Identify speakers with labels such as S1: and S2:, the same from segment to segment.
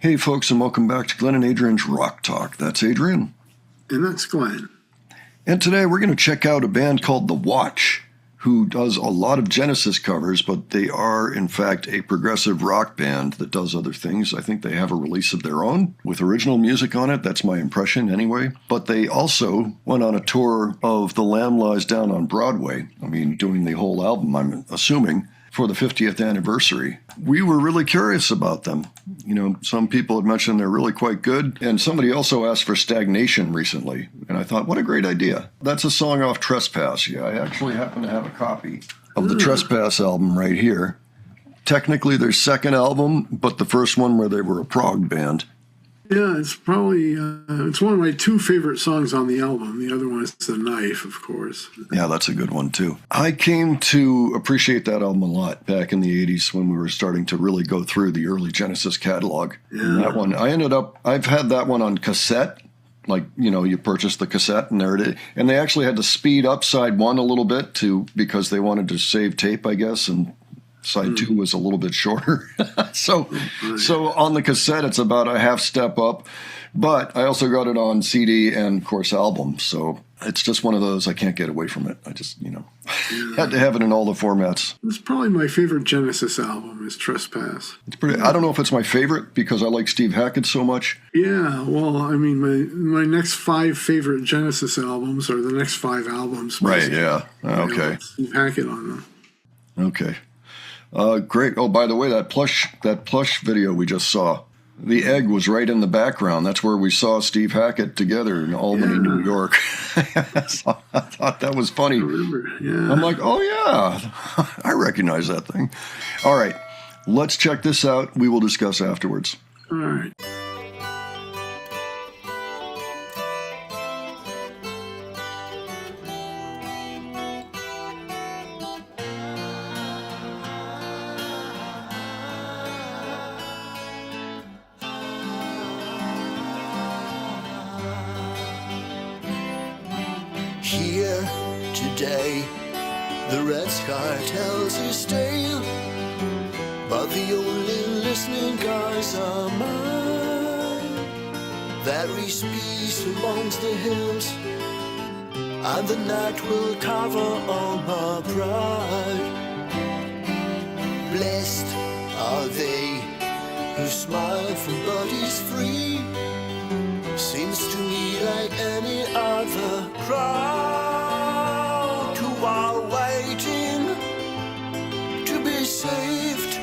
S1: Hey folks, and welcome back to Glenn and Adrian's Rock Talk. That's Adrian.
S2: And that's Glenn.
S1: And today we're going to check out a band called The Watch, who does a lot of Genesis covers, but they are, in fact, a progressive rock band that does other things. I think they have a release of their own with original music on it. That's my impression anyway. But they also went on a tour of The Lamb Lies Down on Broadway. I mean, doing the whole album, I'm assuming, for the 50th anniversary. We were really curious about them. You know, some people had mentioned they're really quite good. And somebody also asked for Stagnation recently. And I thought, what a great idea. That's a song off Trespass. Yeah, I actually happen to have a copy of the Trespass album right here. Technically their second album, but the first one where they were a prog band.
S2: Yeah, it's probably, it's one of my two favorite songs on the album. The other one is The Knife, of course.
S1: Yeah, that's a good one, too. I came to appreciate that album a lot back in the 80s when we were starting to really go through the early Genesis catalog.
S2: Yeah.
S1: And that one, I've had that one on cassette. Like, you know, you purchase the cassette and there it is. And they actually had to speed up side one a little bit because they wanted to save tape, I guess, and side two was a little bit shorter. So on the cassette, it's about a half step up. But I also got it on CD and, of course, album. So it's just one of those, I can't get away from it. I just, had to have it in all the formats.
S2: It's probably my favorite Genesis album is Trespass.
S1: It's pretty. I don't know if it's my favorite because I like Steve Hackett so much.
S2: Yeah, well, I mean, my next 5 favorite Genesis albums are the next 5 albums.
S1: Right, yeah. Okay.
S2: Steve Hackett on them.
S1: Okay. Great. Oh, by the way, that plush video we just saw, the egg was right in the background. That's where we saw Steve Hackett together in Albany, New York. So I thought that was funny.
S2: I remember, yeah.
S1: I'm like, oh, yeah, I recognize that thing. All right, let's check this out. We will discuss afterwards.
S2: All right.
S3: Here today, the red sky tells his tale, but the only listening eyes are mine. There is peace amongst the hills, and the night will cover all my pride. Blessed are they who smile from bodies free. Seems to me like any other crowd who are waiting to be saved.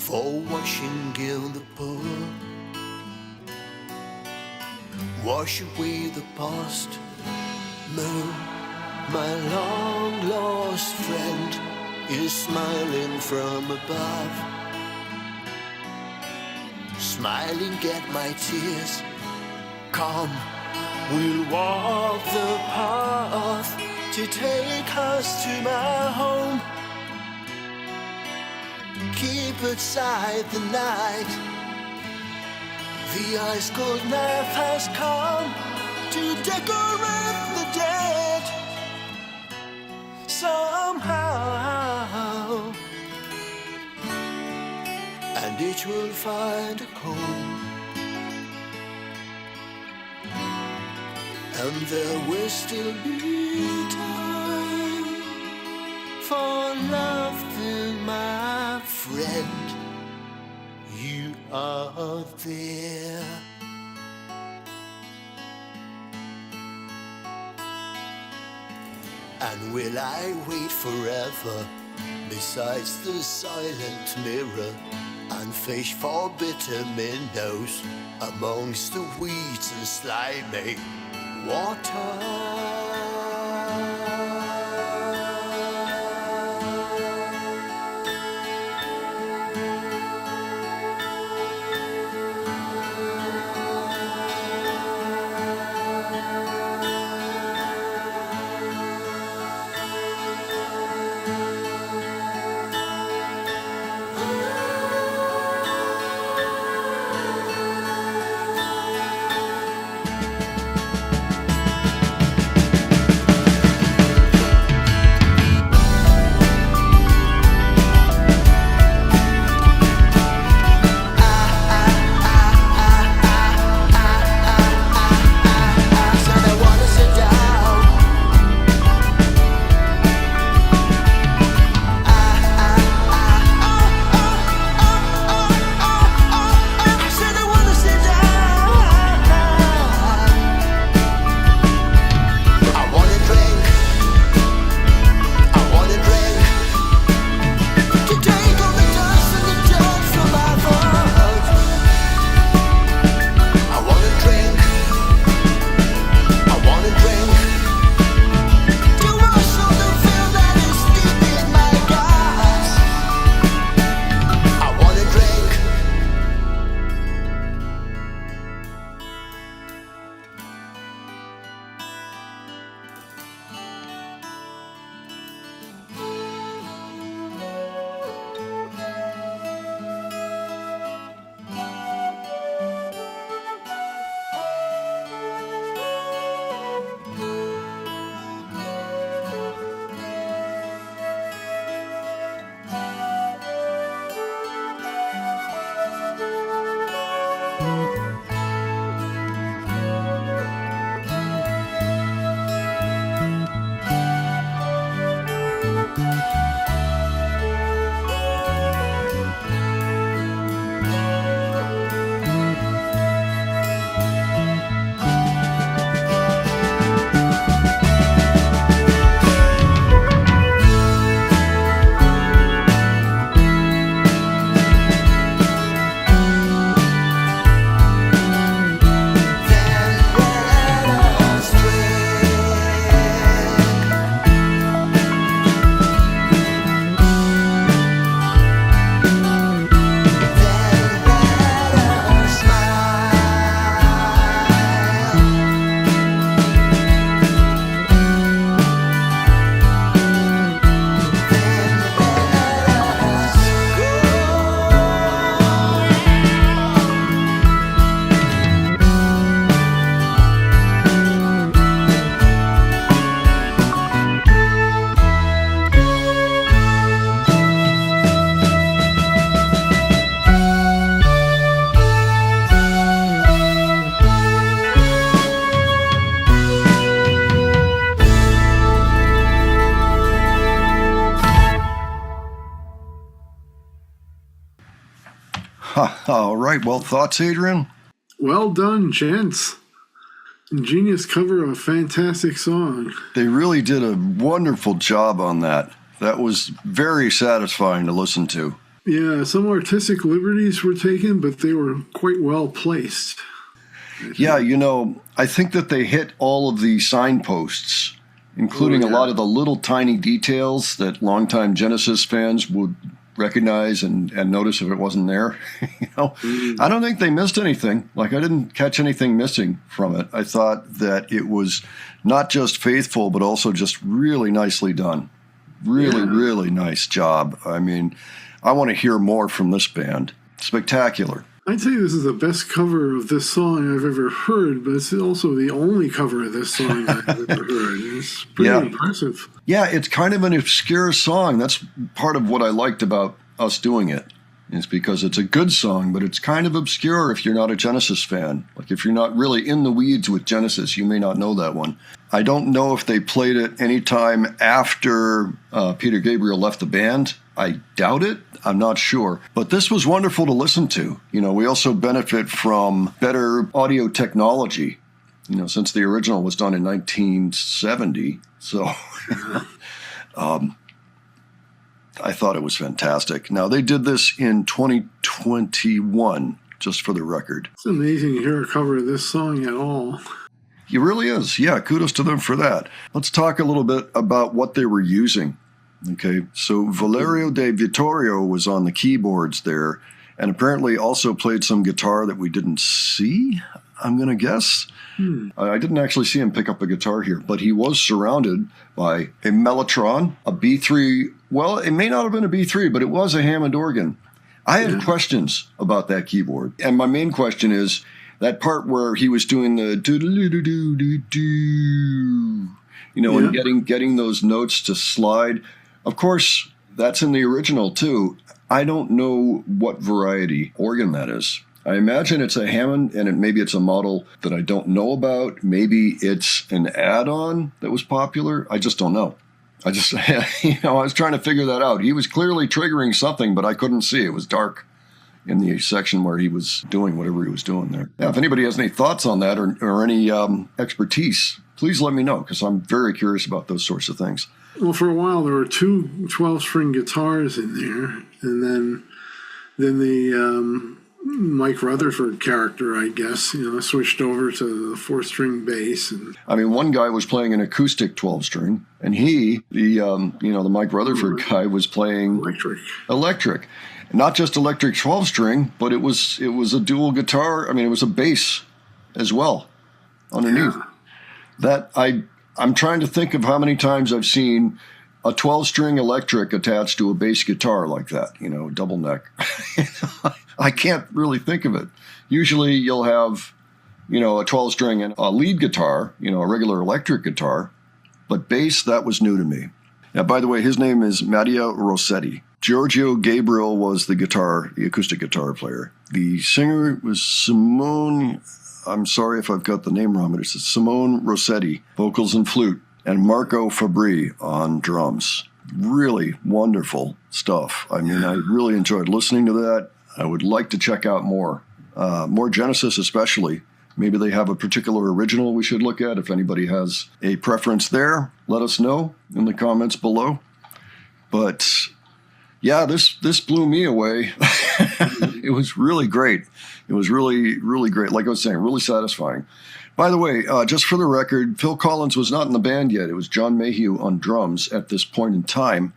S3: for washing in the pool. Wash away the past. Moon, my long lost friend, is smiling from above. Smiling at my tears. Come, we'll walk the path to take us to my home. Keep aside the night. The ice cold night has come to decorate the dead. Somehow, and each will find a home. And there will still be time for loving my friend. You are there. And will I wait forever besides the silent mirror and fish for bitter minnows amongst the weeds and slimy water?
S1: All right. Well, thoughts, Adrian?
S2: Well done, gents. Ingenious cover of a fantastic song.
S1: They really did a wonderful job on that. That was very satisfying to listen to.
S2: Yeah, some artistic liberties were taken, but they were quite well placed.
S1: Yeah, I think that they hit all of the signposts, including a lot of the little tiny details that longtime Genesis fans would recognize and notice if it wasn't there. I don't think they missed anything. Like, I didn't catch anything missing from it. I thought that it was not just faithful, but also just really nicely done. Really nice job. I mean, I want to hear more from this band. Spectacular.
S2: I'd say this is the best cover of this song I've ever heard, but it's also the only cover of this song I've ever heard. It's pretty impressive.
S1: Yeah, it's kind of an obscure song. That's part of what I liked about us doing it. It's because it's a good song, but it's kind of obscure if you're not a Genesis fan. Like, if you're not really in the weeds with Genesis, you may not know that one. I don't know if they played it any time after Peter Gabriel left the band. I doubt it. I'm not sure. But this was wonderful to listen to. We also benefit from better audio technology, since the original was done in 1970. So I thought it was fantastic. Now, they did this in 2021, just for the record.
S2: It's amazing to hear a cover of this song at all.
S1: It really is. Yeah, kudos to them for that. Let's talk a little bit about what they were using. Okay, so Valerio de Vittorio was on the keyboards there, and apparently also played some guitar that we didn't see, I'm going to guess. I didn't actually see him pick up a guitar here, but he was surrounded by a Mellotron, a B3. Well, it may not have been a B3, but it was a Hammond organ. I had questions about that keyboard, and my main question is that part where he was doing the do-do-do-do-do-do, and getting those notes to slide. Of course, that's in the original, too. I don't know what variety organ that is. I imagine it's a Hammond, and maybe it's a model that I don't know about. Maybe it's an add-on that was popular. I just don't know. I was trying to figure that out. He was clearly triggering something, but I couldn't see. It was dark in the section where he was doing whatever he was doing there. Now, if anybody has any thoughts on that or any expertise, please let me know, because I'm very curious about those sorts of things.
S2: Well, for a while, there were two 12-string guitars in there, and then the Mike Rutherford character, I guess, switched over to the 4-string bass. And
S1: one guy was playing an acoustic 12-string, and the Mike Rutherford guy was playing electric. Not just electric 12-string, but it was a dual guitar. It was a bass as well underneath. That I'm trying to think of how many times I've seen a 12-string electric attached to a bass guitar like that, double neck. I can't really think of it. Usually you'll have, a 12-string and a lead guitar, a regular electric guitar, but bass, that was new to me. Now, by the way, his name is Mattia Rossetti. Giorgio Gabriel was the acoustic guitar player. The singer was Simone, I'm sorry if I've got the name wrong, but it's Simone Rossetti, vocals and flute, and Marco Fabri on drums. Really wonderful stuff. I really enjoyed listening to that. I would like to check out more Genesis especially. Maybe they have a particular original we should look at. If anybody has a preference there, let us know in the comments below. But yeah, this blew me away. It was really great. It was really, really great. Like I was saying, really satisfying. By the way, just for the record, Phil Collins was not in the band yet. It was John Mayhew on drums at this point in time.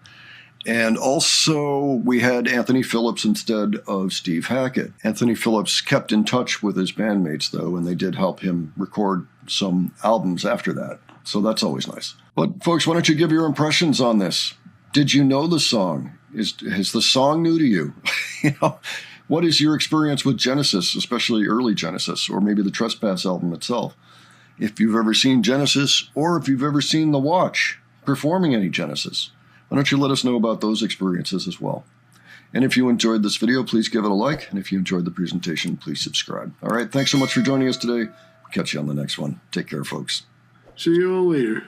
S1: And also, we had Anthony Phillips instead of Steve Hackett. Anthony Phillips kept in touch with his bandmates, though, and they did help him record some albums after that. So that's always nice. But, folks, why don't you give your impressions on this? Did you know the song? Is the song new to you? What is your experience with Genesis, especially early Genesis, or maybe the Trespass album itself? If you've ever seen Genesis, or if you've ever seen The Watch performing any Genesis, why don't you let us know about those experiences as well? And if you enjoyed this video, please give it a like. And if you enjoyed the presentation, please subscribe. All right, thanks so much for joining us today. Catch you on the next one. Take care, folks.
S2: See you all later.